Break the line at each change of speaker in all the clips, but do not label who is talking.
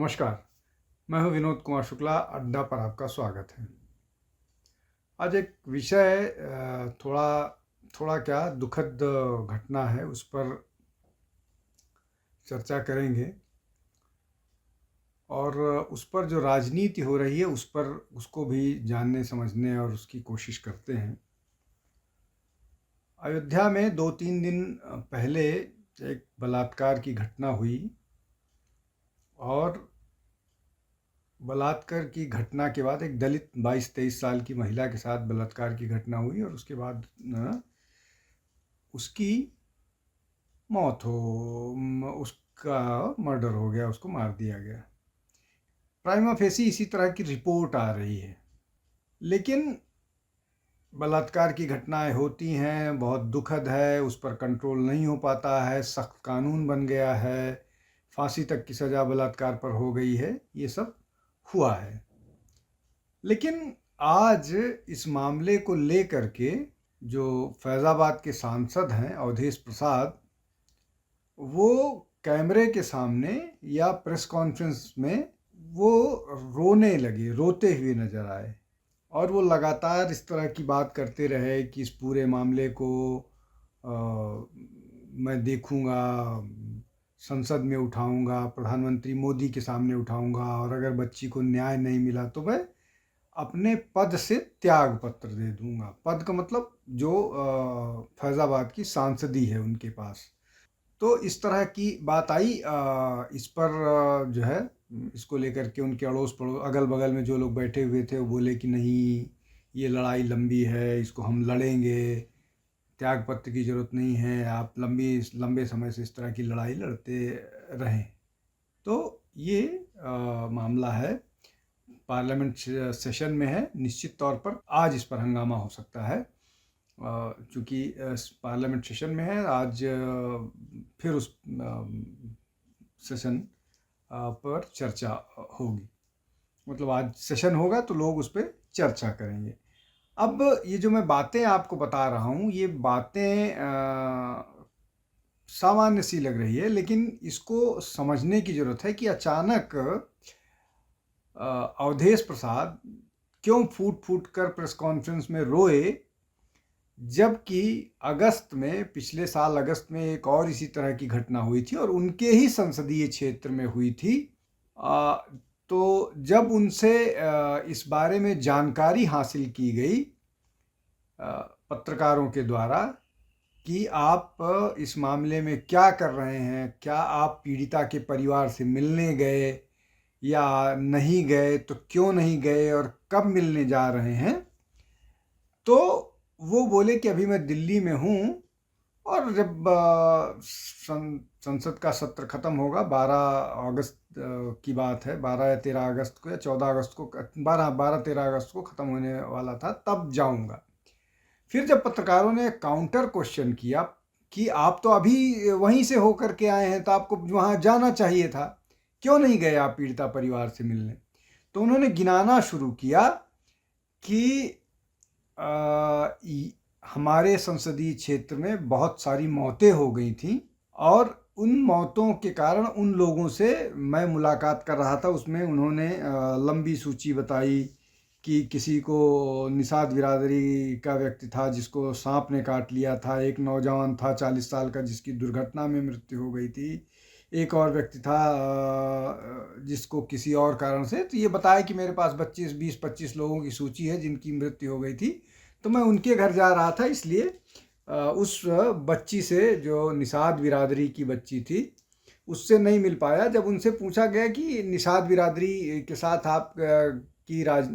नमस्कार, मैं हूं विनोद कुमार शुक्ला। अड्डा पर आपका स्वागत है। आज एक विषय थोड़ा थोड़ा क्या दुखद घटना है, उस पर चर्चा करेंगे और उस पर जो राजनीति हो रही है उस पर उसको भी जानने समझने और उसकी कोशिश करते हैं। अयोध्या में 2-3 दिन पहले एक बलात्कार की घटना हुई और बलात्कार की घटना के बाद एक दलित 22-23 साल की महिला के साथ बलात्कार की घटना हुई और उसके बाद उसकी मौत उसका मर्डर हो गया, उसको मार दिया गया। प्राइमा फेसी इसी तरह की रिपोर्ट आ रही है, लेकिन बलात्कार की घटनाएं होती हैं, बहुत दुखद है, उस पर कंट्रोल नहीं हो पाता है, सख्त कानून बन गया है, फांसी तक की सज़ा बलात्कार पर हो गई है, ये सब हुआ है। लेकिन आज इस मामले को लेकर के जो फैज़ाबाद के सांसद हैं अवधेश प्रसाद, वो कैमरे के सामने या प्रेस कॉन्फ्रेंस में वो रोने लगे, रोते हुए नज़र आए और वो लगातार इस तरह की बात करते रहे कि इस पूरे मामले को मैं देखूंगा, संसद में उठाऊंगा, प्रधानमंत्री मोदी के सामने उठाऊंगा और अगर बच्ची को न्याय नहीं मिला तो मैं अपने पद से त्याग पत्र दे दूंगा। पद का मतलब जो फैज़ाबाद की सांसदी है उनके पास। तो इस तरह की बात आई। इस पर जो है इसको लेकर के उनके अड़ोस पड़ोस अगल बगल में जो लोग बैठे हुए थे वो बोले कि नहीं, ये लड़ाई लंबी है, इसको हम लड़ेंगे, त्यागपत्र की ज़रूरत नहीं है, आप लंबे समय से इस तरह की लड़ाई लड़ते रहें। तो ये मामला है, पार्लियामेंट सेशन में है, निश्चित तौर पर आज इस पर हंगामा हो सकता है। चूँकि पार्लियामेंट सेशन में है आज, फिर उस सेशन पर चर्चा होगी। मतलब आज सेशन होगा तो लोग उस पर चर्चा करेंगे। अब ये जो मैं बातें आपको बता रहा हूँ, ये बातें सामान्य सी लग रही है, लेकिन इसको समझने की ज़रूरत है कि अचानक अवधेश प्रसाद क्यों फूट फूट कर प्रेस कॉन्फ्रेंस में रोए, जबकि अगस्त में, पिछले साल अगस्त में एक और इसी तरह की घटना हुई थी और उनके ही संसदीय क्षेत्र में हुई थी। तो जब उनसे इस बारे में जानकारी हासिल की गई पत्रकारों के द्वारा कि आप इस मामले में क्या कर रहे हैं, क्या आप पीड़िता के परिवार से मिलने गए या नहीं गए, तो क्यों नहीं गए और कब मिलने जा रहे हैं, तो वो बोले कि अभी मैं दिल्ली में हूँ और जब संसद का सत्र ख़त्म होगा, 12 अगस्त की बात है, 12 या 13 अगस्त को या 14 अगस्त को, 12-13 अगस्त को ख़त्म होने वाला था, तब जाऊँगा। फिर जब पत्रकारों ने काउंटर क्वेश्चन किया कि आप तो अभी वहीं से होकर के आए हैं, तो आपको वहाँ जाना चाहिए था, क्यों नहीं गए आप पीड़िता परिवार से मिलने, तो उन्होंने गिनाना शुरू किया कि हमारे संसदीय क्षेत्र में बहुत सारी मौतें हो गई थीं और उन मौतों के कारण उन लोगों से मैं मुलाकात कर रहा था। उसमें उन्होंने लंबी सूची बताई कि किसी को निषाद बिरादरी का व्यक्ति था जिसको सांप ने काट लिया था, एक नौजवान था 40 साल का जिसकी दुर्घटना में मृत्यु हो गई थी, एक और व्यक्ति था जिसको किसी और कारण से, तो ये बताया कि मेरे पास 20-25 लोगों की सूची है जिनकी मृत्यु हो गई थी, तो मैं उनके घर जा रहा था, इसलिए उस बच्ची से जो निषाद बिरादरी की बच्ची थी उससे नहीं मिल पाया। जब उनसे पूछा गया कि निषाद बिरादरी के साथ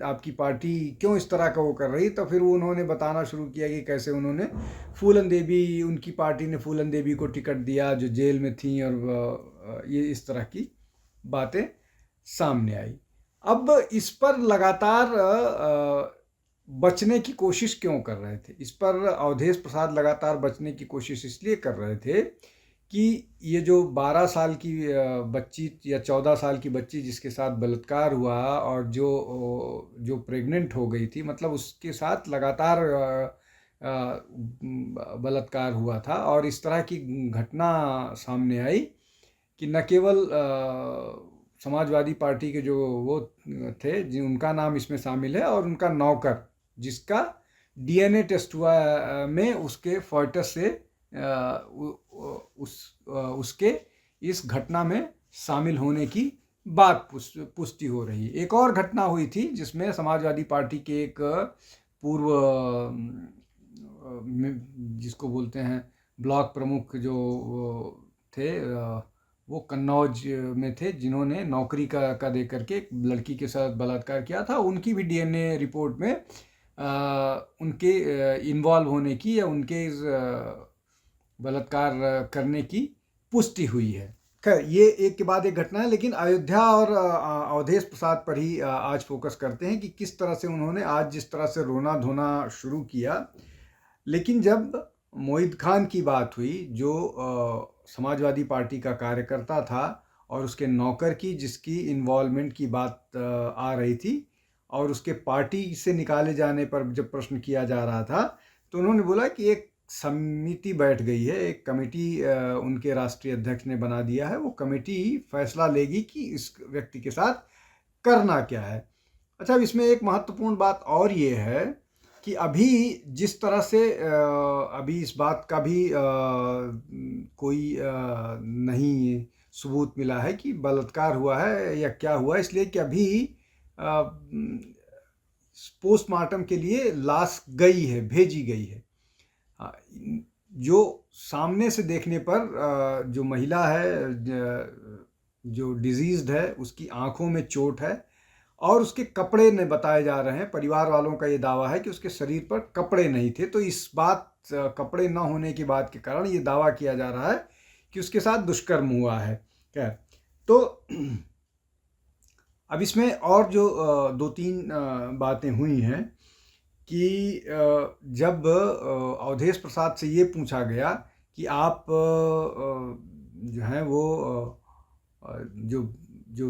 आपकी पार्टी क्यों इस तरह का वो कर रही, तो फिर उन्होंने बताना शुरू किया कि कैसे उन्होंने फूलन देवी, उनकी पार्टी ने फूलन देवी को टिकट दिया जो जेल में थी, और ये इस तरह की बातें सामने आई। अब इस पर लगातार बचने की कोशिश क्यों कर रहे थे, इस पर अवधेश प्रसाद लगातार बचने की कोशिश इसलिए कर रहे थे कि ये जो 12 साल की बच्ची या 14 साल की बच्ची जिसके साथ बलात्कार हुआ और जो प्रेग्नेंट हो गई थी, मतलब उसके साथ लगातार बलात्कार हुआ था और इस तरह की घटना सामने आई कि न केवल समाजवादी पार्टी के जो वो थे जिन उनका नाम इसमें शामिल है, और उनका नौकर जिसका डीएनए टेस्ट हुआ में उसके फॉयटस से उसके इस घटना में शामिल होने की बात पुष्टि हो रही है। एक और घटना हुई थी जिसमें समाजवादी पार्टी के एक पूर्व जिसको बोलते हैं ब्लॉक प्रमुख जो थे, वो कन्नौज में थे, जिन्होंने नौकरी का दे करके एक लड़की के साथ बलात्कार किया था। उनकी भी डीएनए रिपोर्ट में उनके इन्वॉल्व होने की या उनके बलात्कार करने की पुष्टि हुई है। खैर, ये एक के बाद एक घटना है, लेकिन अयोध्या और अवधेश प्रसाद पर ही आज फोकस करते हैं कि किस तरह से उन्होंने आज जिस तरह से रोना धोना शुरू किया। लेकिन जब मोहित खान की बात हुई, जो समाजवादी पार्टी का कार्यकर्ता था, और उसके नौकर की जिसकी इन्वॉल्वमेंट की बात आ रही थी, और उसके पार्टी से निकाले जाने पर जब प्रश्न किया जा रहा था, तो उन्होंने बोला कि एक समिति बैठ गई है, एक कमेटी उनके राष्ट्रीय अध्यक्ष ने बना दिया है, वो कमेटी फैसला लेगी कि इस व्यक्ति के साथ करना क्या है। अच्छा, इसमें एक महत्वपूर्ण बात और ये है कि अभी जिस तरह से अभी इस बात का भी कोई नहीं सबूत मिला है कि बलात्कार हुआ है या क्या हुआ, इसलिए कि अभी पोस्टमार्टम के लिए लाश गई है, भेजी गई है। जो सामने से देखने पर जो महिला है, जो डिजीज्ड है, उसकी आंखों में चोट है, और उसके कपड़े ने बताए जा रहे हैं, परिवार वालों का ये दावा है कि उसके शरीर पर कपड़े नहीं थे। तो इस बात कपड़े न होने की बात के कारण ये दावा किया जा रहा है कि उसके साथ दुष्कर्म हुआ है। क्या तो अब इसमें और जो दो तीन बातें हुई हैं कि जब अवधेश प्रसाद से ये पूछा गया कि आप जो हैं वो जो जो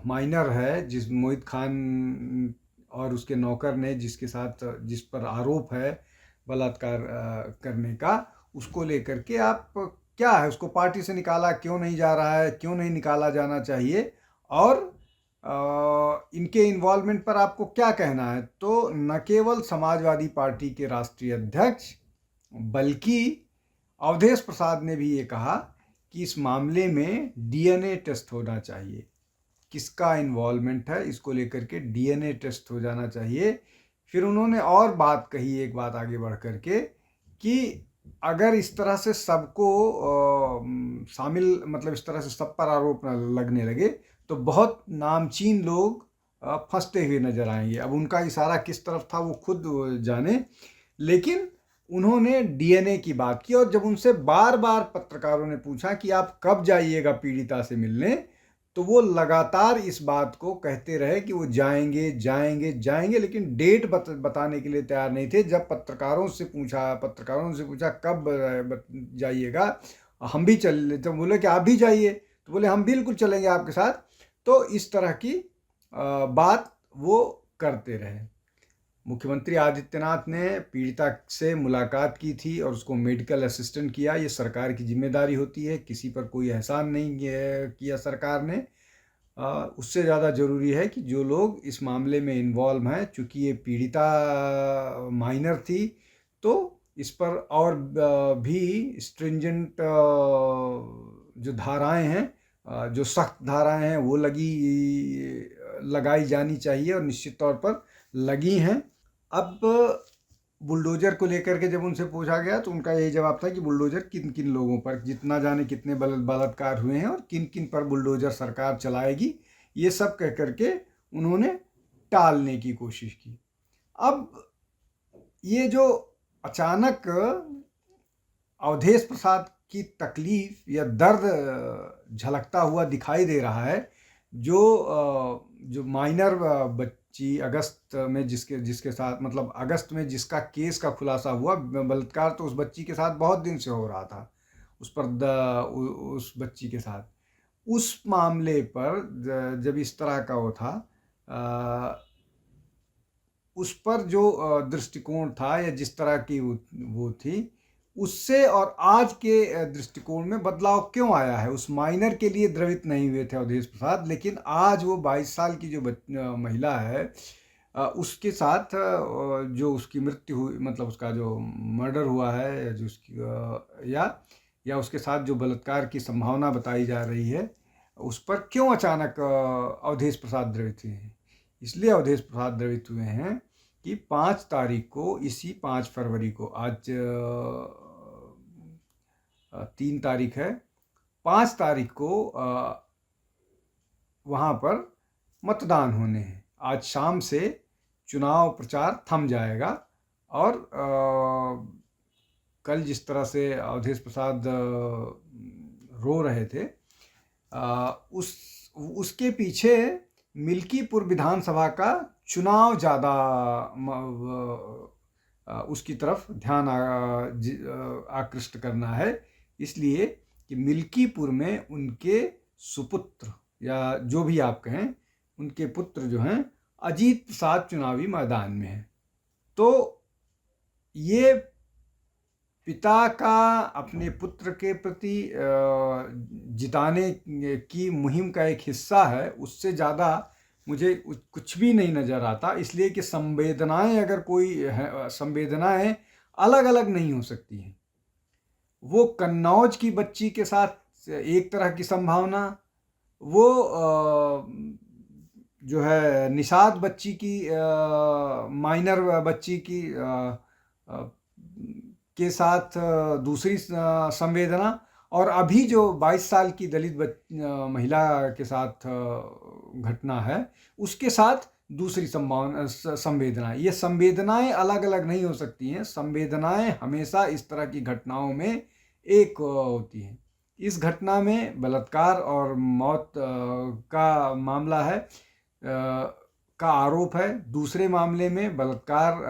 माइनर है, जिस मोहित खान और उसके नौकर ने जिस पर आरोप है बलात्कार करने का, उसको लेकर के आप क्या है, उसको पार्टी से निकाला क्यों नहीं जा रहा है, क्यों नहीं निकाला जाना चाहिए, और इनके इन्वॉल्वमेंट पर आपको क्या कहना है। तो न केवल समाजवादी पार्टी के राष्ट्रीय अध्यक्ष बल्कि अवधेश प्रसाद ने भी ये कहा कि इस मामले में डीएनए टेस्ट होना चाहिए, किसका इन्वॉल्वमेंट है इसको लेकर के डीएनए टेस्ट हो जाना चाहिए। फिर उन्होंने और बात कही, एक बात आगे बढ़ करके, कि अगर इस तरह से सबको शामिल, मतलब इस तरह से सब पर आरोप लगने लगे, तो बहुत नामचीन लोग फंसते हुए नजर आएंगे। अब उनका इशारा किस तरफ था वो खुद जाने, लेकिन उन्होंने डीएनए की बात की। और जब उनसे बार बार पत्रकारों ने पूछा कि आप कब जाइएगा पीड़िता से मिलने, तो वो लगातार इस बात को कहते रहे कि वो जाएंगे जाएंगे जाएंगे, लेकिन डेट बताने के लिए तैयार नहीं थे। जब पत्रकारों से पूछा कब जाइएगा, हम भी चल, तो बोले कि आप भी जाइए, तो बोले हम बिल्कुल चलेंगे आपके साथ। तो इस तरह की बात वो करते रहे। मुख्यमंत्री आदित्यनाथ ने पीड़िता से मुलाकात की थी और उसको मेडिकल असिस्टेंट किया। ये सरकार की जिम्मेदारी होती है, किसी पर कोई एहसान नहीं किया सरकार ने। उससे ज़्यादा ज़रूरी है कि जो लोग इस मामले में इन्वॉल्व हैं, चूँकि ये पीड़िता माइनर थी, तो इस पर और भी स्ट्रिंजेंट जो धाराएं हैं, जो सख्त धाराएं हैं, वो लगाई जानी चाहिए, और निश्चित तौर पर लगी हैं। अब बुलडोजर को लेकर के जब उनसे पूछा गया, तो उनका यही जवाब था कि बुलडोजर किन किन लोगों पर, जितना जाने कितने बलात्कार हुए हैं और किन किन पर बुलडोजर सरकार चलाएगी, ये सब कह करके उन्होंने टालने की कोशिश की। अब ये जो अचानक अवधेश प्रसाद की तकलीफ या दर्द झलकता हुआ दिखाई दे रहा है, जो माइनर बच्ची अगस्त में जिसके साथ, मतलब अगस्त में जिसका केस का खुलासा हुआ, बलात्कार तो उस बच्ची के साथ बहुत दिन से हो रहा था, उस बच्ची के साथ, उस मामले पर जब इस तरह का वो था, उस पर जो दृष्टिकोण था या जिस तरह की वो थी, उससे और आज के दृष्टिकोण में बदलाव क्यों आया है। उस माइनर के लिए द्रवित नहीं हुए थे अवधेश प्रसाद, लेकिन आज वो 22 साल की जो महिला है, उसके साथ जो उसकी मृत्यु हुई, मतलब उसका जो मर्डर हुआ है, जो उसकी या उसके साथ जो बलात्कार की संभावना बताई जा रही है, उस पर क्यों अचानक अवधेश प्रसाद द्रवित हुए हैं। इसलिए अवधेश प्रसाद द्रवित हुए हैं कि 5 तारीख को, इसी 5 फरवरी को, आज 3 तारीख है, 5 तारीख को वहाँ पर मतदान होने हैं। आज शाम से चुनाव प्रचार थम जाएगा और कल जिस तरह से अवधेश प्रसाद रो रहे थे, उसके पीछे मिल्कीपुर विधानसभा का चुनाव ज़्यादा उसकी तरफ ध्यान आकृष्ट करना है। इसलिए कि मिल्कीपुर में उनके सुपुत्र, या जो भी आप कहें, उनके पुत्र जो हैं अजीत प्रसाद चुनावी मैदान में हैं। तो ये पिता का अपने पुत्र के प्रति जिताने की मुहिम का एक हिस्सा है, उससे ज़्यादा मुझे कुछ भी नहीं नज़र आता। इसलिए कि संवेदनाएं, अगर कोई है, संवेदनाएं अलग अलग नहीं हो सकती हैं। वो कन्नौज की बच्ची के साथ एक तरह की संभावना, वो जो है निषाद बच्ची की, माइनर बच्ची की के साथ दूसरी संवेदना, और अभी जो 22 साल की दलित महिला के साथ घटना है, उसके साथ दूसरी संवेदना। ये संवेदनाएं अलग अलग नहीं हो सकती हैं। संवेदनाएं हमेशा इस तरह की घटनाओं में एक होती हैं। इस घटना में बलात्कार और मौत का मामला है, का आरोप है। दूसरे मामले में बलात्कार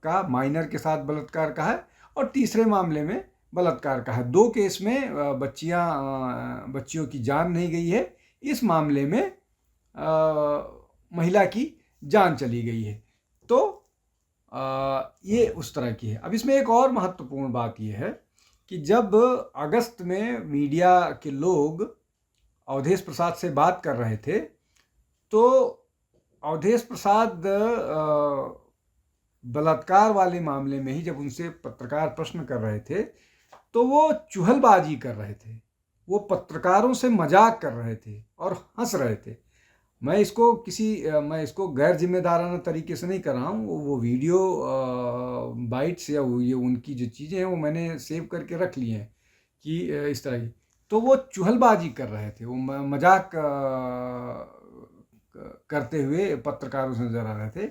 का, माइनर के साथ बलात्कार का है, और तीसरे मामले में बलात्कार का है। 2 केस में बच्चियों की जान नहीं गई है। इस मामले में महिला की जान चली गई है। तो ये उस तरह की है। अब इसमें एक और महत्वपूर्ण बात यह है कि जब अगस्त में मीडिया के लोग अवधेश प्रसाद से बात कर रहे थे, तो अवधेश प्रसाद बलात्कार वाले मामले में ही जब उनसे पत्रकार प्रश्न कर रहे थे, तो वो चुहलबाजी कर रहे थे, वो पत्रकारों से मजाक कर रहे थे और हंस रहे थे। मैं इसको गैर जिम्मेदाराना तरीके से नहीं कर रहा हूँ। वो वीडियो बाइट्स या ये उनकी जो चीज़ें हैं वो मैंने सेव करके रख ली हैं कि इस तरह की। तो वो चुहलबाजी कर रहे थे, वो मजाक करते हुए पत्रकारों से नजर आ रहे थे।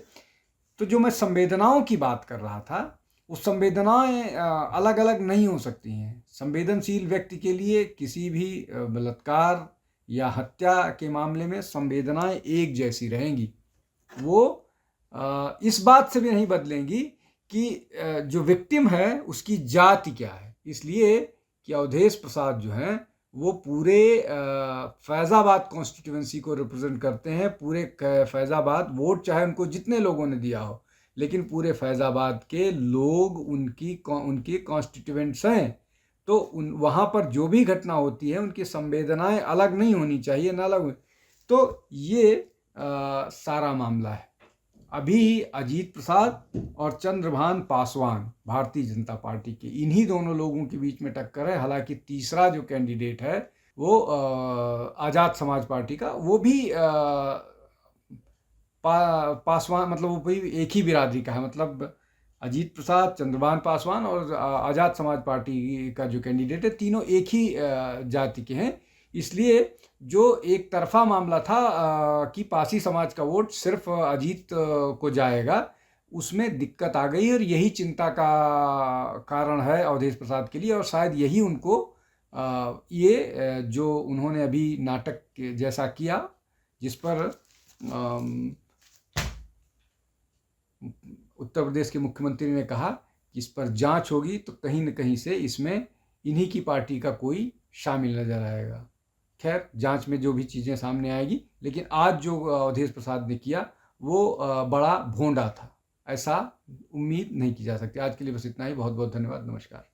तो जो मैं संवेदनाओं की बात कर रहा था, वो संवेदनाएं अलग अलग नहीं हो सकती हैं। संवेदनशील व्यक्ति के लिए किसी भी बलात्कार या हत्या के मामले में संवेदनाएं एक जैसी रहेंगी। वो इस बात से भी नहीं बदलेंगी कि जो विक्टिम है उसकी जाति क्या है। इसलिए कि अवधेश प्रसाद जो हैं वो पूरे फैज़ाबाद कॉन्स्टिट्यूएंसी को रिप्रेजेंट करते हैं। पूरे फैज़ाबाद, वोट चाहे उनको जितने लोगों ने दिया हो, लेकिन पूरे फैज़ाबाद के लोग उनकी कॉन्स्टिट्यूएंट्स हैं। तो वहाँ पर जो भी घटना होती है उनकी संवेदनाएं अलग नहीं होनी चाहिए, ना अलग। तो ये सारा मामला है। अभी अजीत प्रसाद और चंद्रभान पासवान भारतीय जनता पार्टी के, इन्हीं दोनों लोगों के बीच में टक्कर है। हालांकि तीसरा जो कैंडिडेट है वो आज़ाद समाज पार्टी का, वो भी पासवान, मतलब वो भी एक ही बिरादरी का है। मतलब अजीत प्रसाद, चंद्रभान पासवान और आज़ाद समाज पार्टी का जो कैंडिडेट है, तीनों एक ही जाति के हैं। इसलिए जो एक तरफा मामला था कि पासी समाज का वोट सिर्फ अजीत को जाएगा, उसमें दिक्कत आ गई। और यही चिंता का कारण है अवधेश प्रसाद के लिए। और शायद यही उनको ये जो उन्होंने अभी नाटक जैसा किया, जिस पर उत्तर प्रदेश के मुख्यमंत्री ने कहा कि इस पर जांच होगी, तो कहीं न कहीं से इसमें इन्हीं की पार्टी का कोई शामिल नजर आएगा। खैर, जांच में जो भी चीज़ें सामने आएगी, लेकिन आज जो अवधेश प्रसाद ने किया वो बड़ा भोंडा था, ऐसा उम्मीद नहीं की जा सकती। आज के लिए बस इतना ही। बहुत बहुत धन्यवाद। नमस्कार।